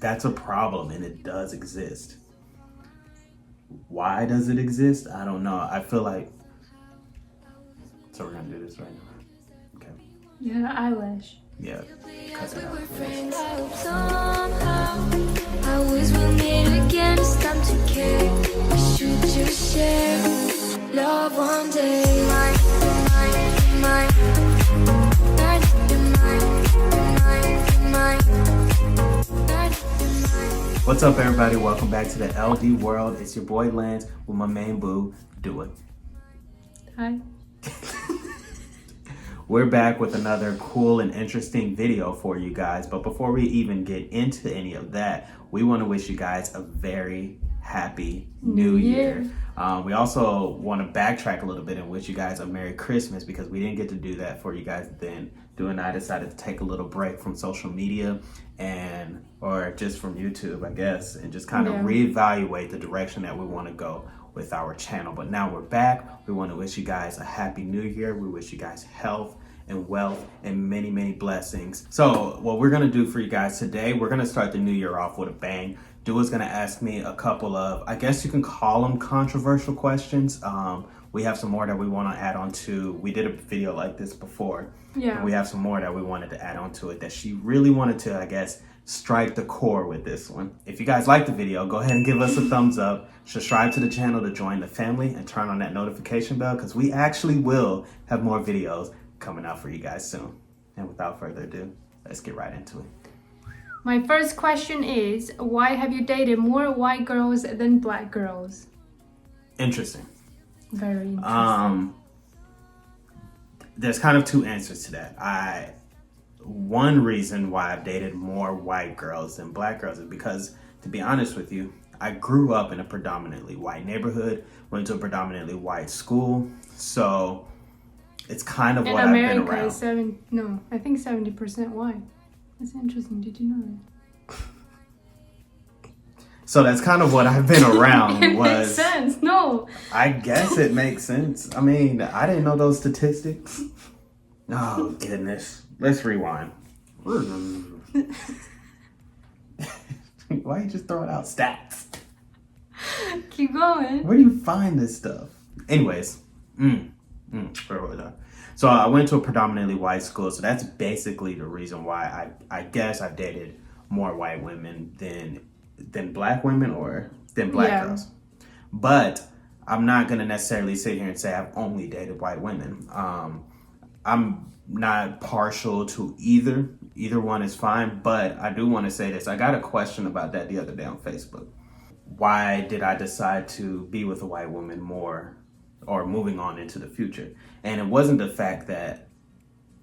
That's a problem, and it does exist. Why does it exist? I don't know. I feel like... So we're gonna do this right now. Okay. Yeah, eyelash. Yeah. Cut that out. I wish we meet again, stop to care. We should just share love one day. What's up, everybody? Welcome back to the LD World. It's your boy Lance with my main boo, Do It. Hi. We're back with another cool and interesting video for you guys. But before we even get into any of that, we want to wish you guys a very happy New Year. We also want to backtrack a little bit and wish you guys a Merry Christmas because we didn't get to do that for you guys then. Do and I decided to take a little break from social media or just from YouTube, I guess, and just kind of reevaluate the direction that we want to go with our channel. But now we're back. We want to wish you guys a happy New Year. We wish you guys health and wealth and many, many blessings. So what we're going to do for you guys today, we're going to start the new year off with a bang. Dua's going to ask me a couple of, I guess you can call them controversial questions. We have some more that we want to add on to. We did a video like this before. Yeah. And we have some more that we wanted to add on to it that she really wanted to, I guess, strike the core with this one. If you guys like the video, go ahead and give us a thumbs up. Subscribe to the channel to join the family and turn on that notification bell because we actually will have more videos coming out for you guys soon. And without further ado, let's get right into it. My first question is, why have you dated more white girls than black girls? Interesting. Very interesting. There's kind of two answers to that. One reason why I've dated more white girls than black girls is because, to be honest with you, I grew up in a predominantly white neighborhood, went to a predominantly white school, so it's kind of what I've been around. I think 70% white. That's interesting. Did you know that? So that's kind of what I've been around. It makes sense. No. I guess it makes sense. I mean, I didn't know those statistics. Oh, goodness. Let's rewind. Why are you just throwing out stats? Keep going. Where do you find this stuff? Anyways. Where was I? So I went to a predominantly white school. So that's basically the reason why I guess I've dated more white women than black women or than black girls. But I'm not going to necessarily sit here and say I've only dated white women. I'm not partial to either. Either one is fine. But I do want to say this. I got a question about that the other day on Facebook. Why did I decide to be with a white woman more or moving on into the future? And it wasn't the fact that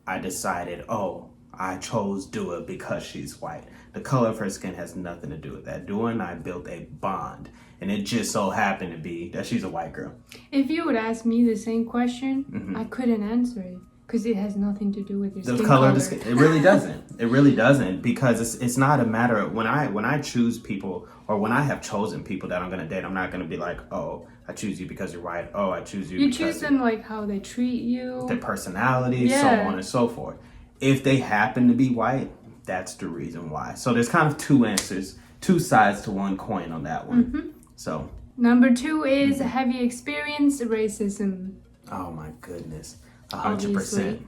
I decided, I chose Dua because she's white. The color of her skin has nothing to do with that. Dua and I built a bond, and it just so happened to be that she's a white girl. If you would ask me the same question, I couldn't answer it because it has nothing to do with your skin color. It really doesn't. It really doesn't, because it's not a matter of when I choose people, or when I have chosen people that I'm gonna date, I'm not gonna be like, I choose you because you're white. I choose you. You choose them like how they treat you, their personality, so on and so forth. If they happen to be white, that's the reason why. So there's kind of two answers, two sides to one coin on that one. So number 2 is, have you experienced racism? Oh my goodness, 100%.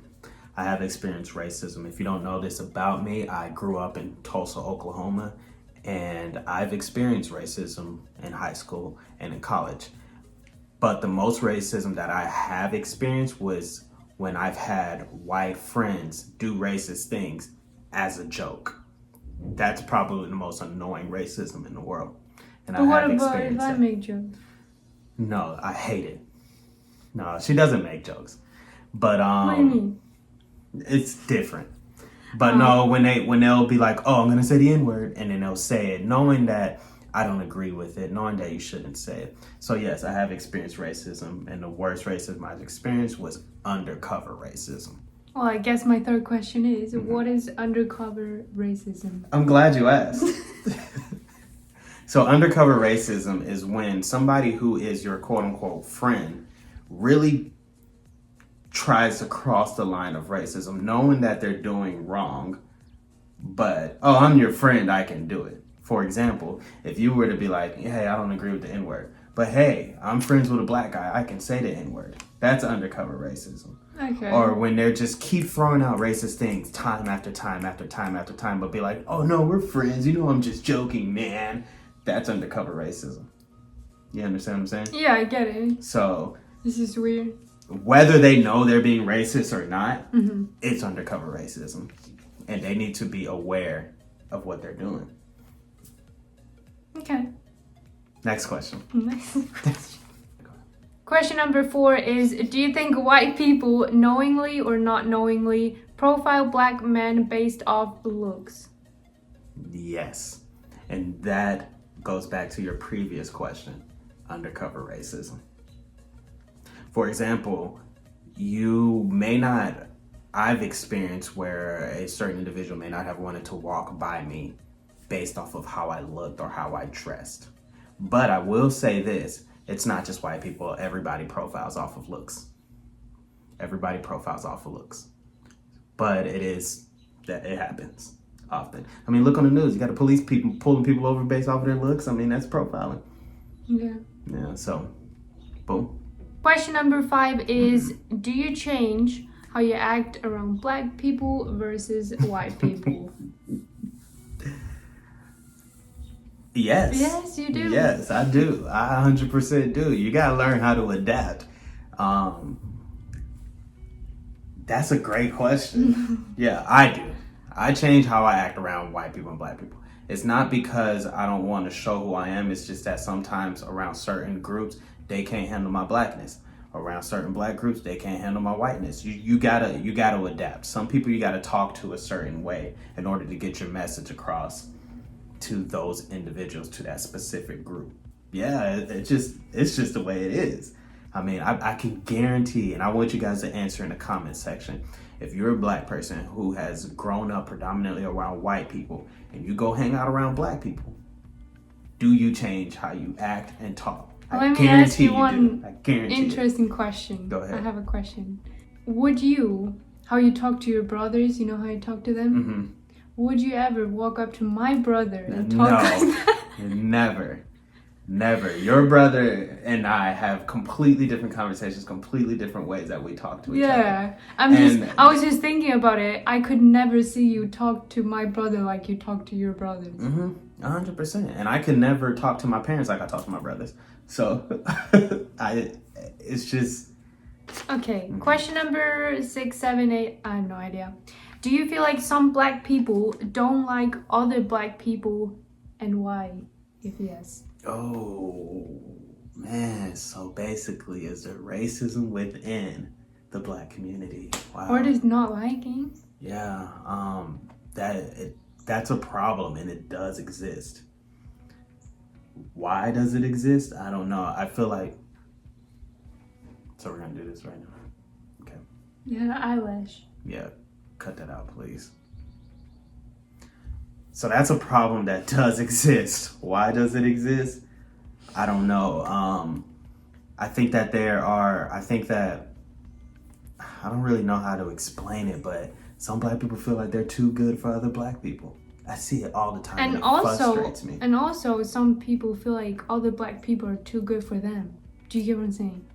I have experienced racism. If you don't know this about me, I grew up in Tulsa, Oklahoma, and I've experienced racism in high school and in college. But the most racism that I have experienced was when I've had white friends do racist things as a joke. That's probably the most annoying racism in the world. And but what about if I make jokes? No, I hate it. No, she doesn't make jokes. But what do you mean? It's different. But no, when they'll be like, I'm gonna say the N-word, and then they'll say it, knowing that I don't agree with it, knowing that you shouldn't say it. So yes, I have experienced racism, and the worst racism I've experienced was undercover racism. Well, I guess my third question is, what is undercover racism? I'm glad you asked. So undercover racism is when somebody who is your quote-unquote friend really tries to cross the line of racism, knowing that they're doing wrong, but, I'm your friend, I can do it. For example, if you were to be like, hey, I don't agree with the N-word, but hey, I'm friends with a black guy, I can say the N-word. That's undercover racism. Okay. Or when they're just keep throwing out racist things time after time after time after time, but be like, oh no, we're friends. You know, I'm just joking, man. That's undercover racism. You understand what I'm saying? Yeah, I get it. So This is weird. whether they know they're being racist or not, it's undercover racism. And they need to be aware of what they're doing. Okay. Next question. Next question. Question number 4 is, do you think white people knowingly or not knowingly profile black men based off looks? Yes. And that goes back to your previous question, undercover racism. For example, I've experienced where a certain individual may not have wanted to walk by me based off of how I looked or how I dressed. But I will say this, it's not just white people, everybody profiles off of looks. Everybody profiles off of looks. But it happens often. I mean, look on the news, you got the police people pulling people over based off of their looks. I mean, that's profiling. Yeah. Yeah, so, boom. Question number 5 is, do you change how you act around black people versus white people? Yes. Yes, you do. Yes, I do. I 100% do. You gotta learn how to adapt. That's a great question. Yeah, I do. I change how I act around white people and black people. It's not because I don't want to show who I am. It's just that sometimes around certain groups, they can't handle my blackness. Around certain black groups, they can't handle my whiteness. You gotta adapt. Some people you gotta talk to a certain way in order to get your message across to those individuals, to that specific group. Yeah, it's just the way it is. I mean, I can guarantee, and I want you guys to answer in the comment section, if you're a black person who has grown up predominantly around white people and you go hang out around black people, do you change how you act and talk? Let me ask you one I guarantee interesting question. Go ahead. I have a question. Would you, how you talk to your brothers, you know how you talk to them? Mm-hmm. Would you ever walk up to my brother and talk like that? Never. Never. Your brother and I have completely different conversations, completely different ways that we talk to each other. Yeah. I was just thinking about it. I could never see you talk to my brother like you talk to your brothers. 100%. And I could never talk to my parents like I talk to my brothers. So, it's just... Okay, question number 6, 7, 8. I have no idea. Do you feel like some black people don't like other black people, and why, if yes? Oh, man. So basically, is there racism within the black community? Wow. Or just not liking? Yeah, that's a problem, and it does exist. Why does it exist? I don't know. I feel like... So we're going to do this right now. Okay. Yeah, eyelash. Yeah, cut that out, please. So that's a problem that does exist. Why does it exist? I don't know. I think that I don't really know how to explain it, but some black people feel like they're too good for other black people. I see it all the time, and it frustrates me. And also, some people feel like other black people are too good for them. Do you get what I'm saying?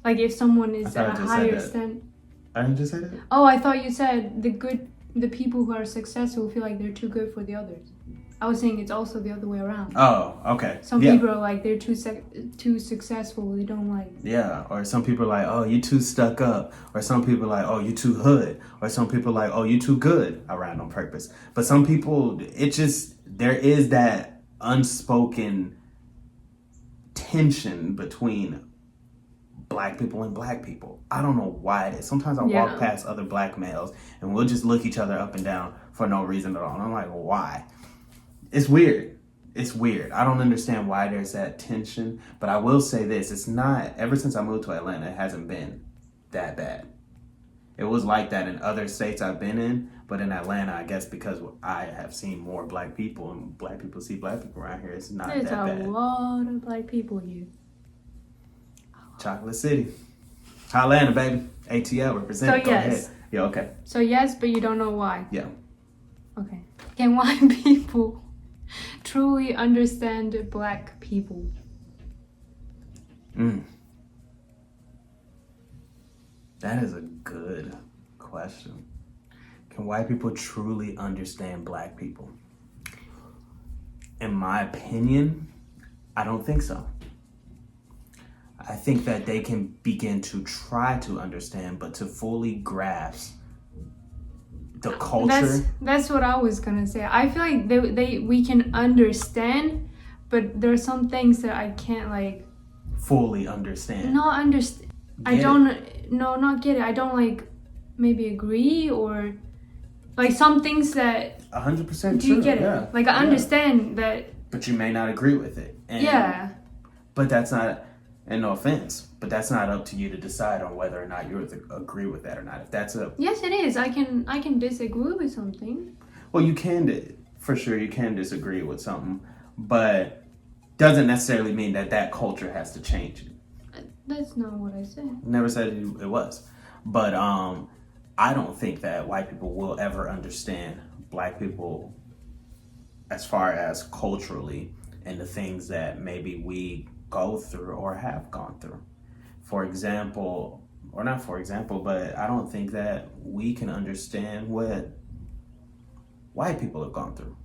Like if someone is at a higher standard. I didn't just say that? Oh, I thought you said the people who are successful feel like they're too good for the others. I was saying it's also the other way around. Oh, okay. Some people are like they're too successful. They don't like. Yeah, or some people are like, oh, you too stuck up. Or some people are like, oh, you too hood. Or some people are like, oh, you too good around on purpose. But some people, there is that unspoken tension between black people and black people. I don't know why it is. Sometimes I walk past other black males and we'll just look each other up and down for no reason at all. And I'm like, why? It's weird. It's weird. I don't understand why there's that tension. But I will say this. It's not, ever since I moved to Atlanta, it hasn't been that bad. It was like that in other states I've been in. But in Atlanta, I guess because I have seen more black people and black people see black people around here, it's not There's that bad. There's a lot of black people here. Chocolate City. Atlanta, baby. ATL represent. So yes. Ahead. Yeah, okay. So yes, but you don't know why. Yeah. Okay. Can white people truly understand black people? That is a good question. Can white people truly understand black people? In my opinion, I don't think so. I think that they can begin to try to understand, but to fully grasp the culture. That's what I was gonna say. I feel like we can understand, but there are some things that I can't like fully understand. not understand. Not get it. I don't like maybe agree or like some things that 100% do you true. get it? Yeah. Like I understand that. But you may not agree with it. And, Yeah. But that's not, and no offense, but that's not up to you to decide on whether or not you agree with that or not. If that's a Yes, it is. I can disagree with something. well, you can for sure you can disagree with something, but doesn't necessarily mean that culture has to change. That's not what I said. Never said it was, but I don't think that white people will ever understand black people as far as culturally and the things that maybe we go through or have gone through. For example, or not for example, but I don't think that we can understand what white people have gone through,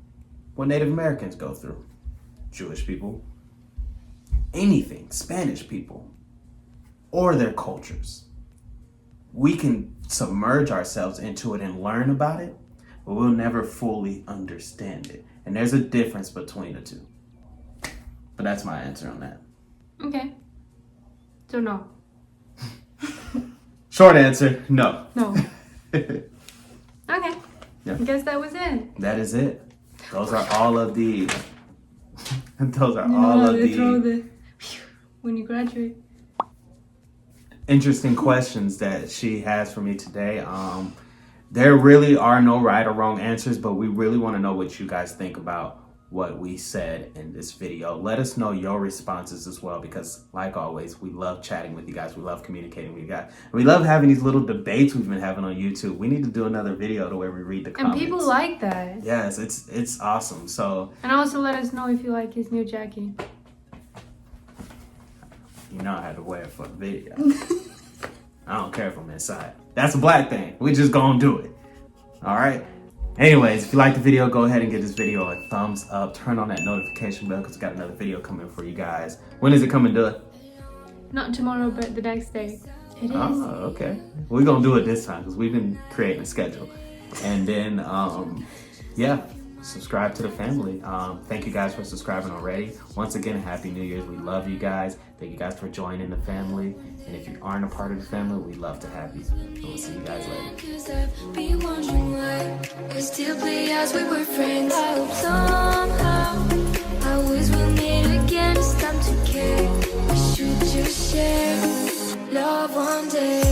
what Native Americans go through, Jewish people, anything, Spanish people, or their cultures. We can submerge ourselves into it and learn about it, but we'll never fully understand it. And there's a difference between the two. But that's my answer on that. Okay. So no. Short answer, no. No. Okay. Yeah. I guess that was it. That is it. Those are all of the when you graduate. Interesting questions that she has for me today. There really are no right or wrong answers, but we really want to know what you guys think about what we said in this video. Let us know your responses as well, because like always, we love chatting with you guys. We love communicating with you guys. We love having these little debates we've been having on YouTube. We need to do another video to where we read the comments. And people like that. Yes, it's awesome. So, and also let us know if you like his new jacket. You know I had to wear it for the video. I don't care if I'm inside. That's a black thing. We just gonna do it. All right. Anyways, if you like the video, go ahead and give this video a thumbs up. Turn on that notification bell because we got another video coming for you guys. When is it coming, Dud? Not tomorrow, but the next day. It is. Oh, okay. We're gonna do it this time because we've been creating a schedule. And then, yeah, subscribe to the family. Thank you guys for subscribing already. Once again, Happy New Year's. We love you guys. Thank you guys for joining the family. And if you aren't a part of the family, we'd love to have you. And we'll see you guys later. 'Cause I've been wondering why we still play as we were friends. I hope somehow I always will meet again. It's time to care. We should just share love one day.